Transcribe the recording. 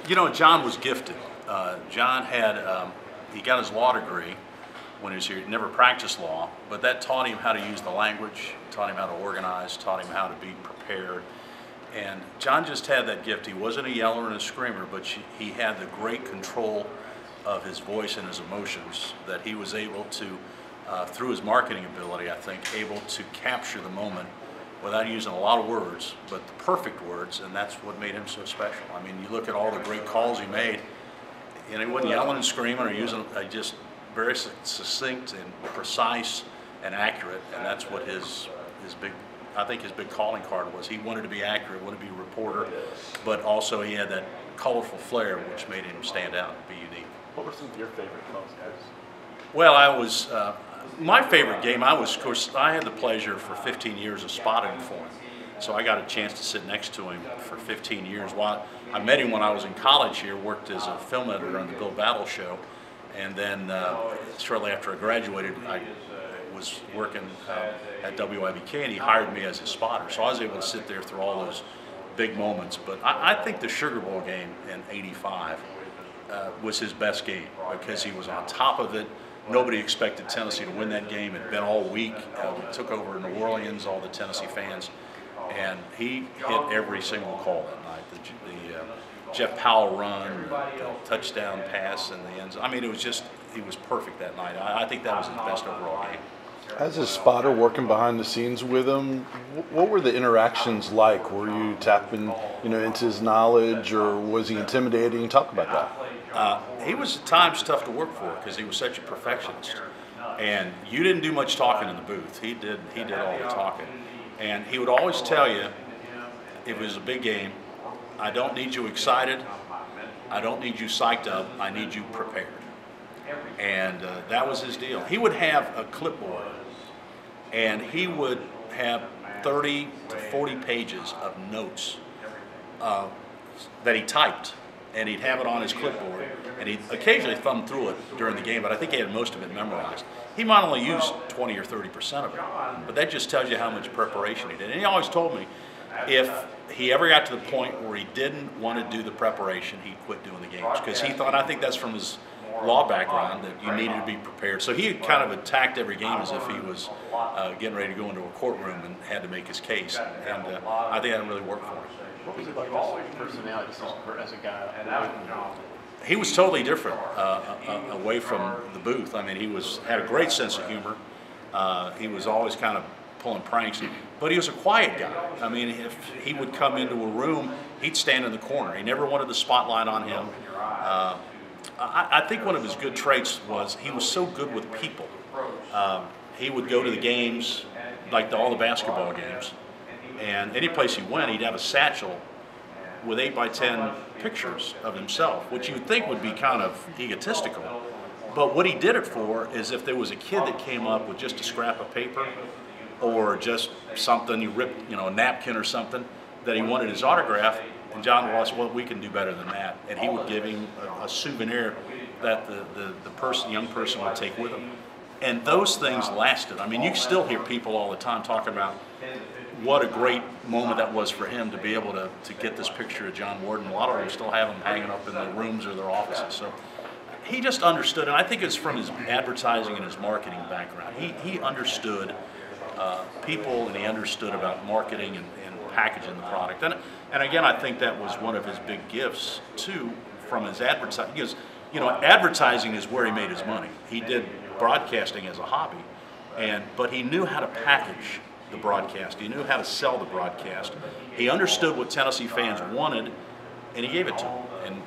You know, John was gifted. John had, he got his law degree when he was here. He never practiced law, but that taught him how to use the language, taught him how to organize, taught him how to be prepared. And John just had that gift. He wasn't a yeller and a screamer, but he had the great control of his voice and his emotions that he was able to, through his marketing ability, I think, able to capture the moment without using a lot of words, but the perfect words, and that's what made him so special. I mean, you look at all the great calls he made, and he wasn't yelling and screaming or using, just very succinct and precise and accurate, and that's what his big, I think his big calling card was. He wanted to be accurate, wanted to be a reporter, but also he had that colorful flair which made him stand out and be unique. What were some of your favorite calls, guys? Well, I was, my favorite game, of course, I had the pleasure for 15 years of spotting for him. So I got a chance to sit next to him for 15 years. Well, I met him when I was in college here, worked as a film editor on the Bill Battle Show, and then shortly after I graduated, I was working at WIBK, and he hired me as his spotter. So I was able to sit there through all those big moments. But I think the Sugar Bowl game in '85 was his best game because he was on top of it. Nobody expected Tennessee to win that game. It had been all week. We took over New Orleans, all the Tennessee fans, and he hit every single call that night. The Jeff Powell run, the touchdown pass in the end zone. I mean, it was just, he was perfect that night. I think that was his best overall game. As a spotter working behind the scenes with him, what were the interactions like? Were you tapping, into his knowledge, or was he intimidating? Talk about that. He was at times tough to work for because he was such a perfectionist, and you didn't do much talking in the booth. He did all the talking, and he would always tell you, if it was a big game, I don't need you excited, I don't need you psyched up, I need you prepared. And that was his deal. He would have a clipboard, and he would have 30 to 40 pages of notes that he typed, and he'd have it on his clipboard, and he'd occasionally thumb through it during the game, but I think he had most of it memorized. He might only use 20 or 30% of it, but that just tells you how much preparation he did. And he always told me if he ever got to the point where he didn't want to do the preparation, he'd quit doing the games, because he thought, I think that's from his law background, that you needed to be prepared. So he kind of attacked every game as if he was getting ready to go into a courtroom and had to make his case, and I think that really worked for him. What was it like his personality as a guy? He was totally different away from the booth. I mean, he had a great sense of humor. He was always kind of pulling pranks, but he was a quiet guy. I mean, if he would come into a room, he'd stand in the corner. He never wanted the spotlight on him. I think one of his good traits was he was so good with people. He would go to the games, like all the basketball games, and any place he went, he'd have a satchel with 8x10 pictures of himself, which you'd think would be kind of egotistical. But what he did it for is if there was a kid that came up with just a scrap of paper or just something, you ripped, a napkin or something, that he wanted his autograph, and John was, well, we can do better than that. And he would give him a souvenir that the young person would take with him. And those things lasted. I mean, you still hear people all the time talking about what a great moment that was for him to be able to get this picture of John Warden. A lot of them still have them hanging up in their rooms or their offices. So he just understood, and I think it's from his advertising and his marketing background. He understood people, and he understood about marketing and packaging the product. And again, I think that was one of his big gifts too from his advertising. Because advertising is where he made his money. He did broadcasting as a hobby, but he knew how to package the broadcast. He knew how to sell the broadcast. He understood what Tennessee fans wanted, and he gave it to them. And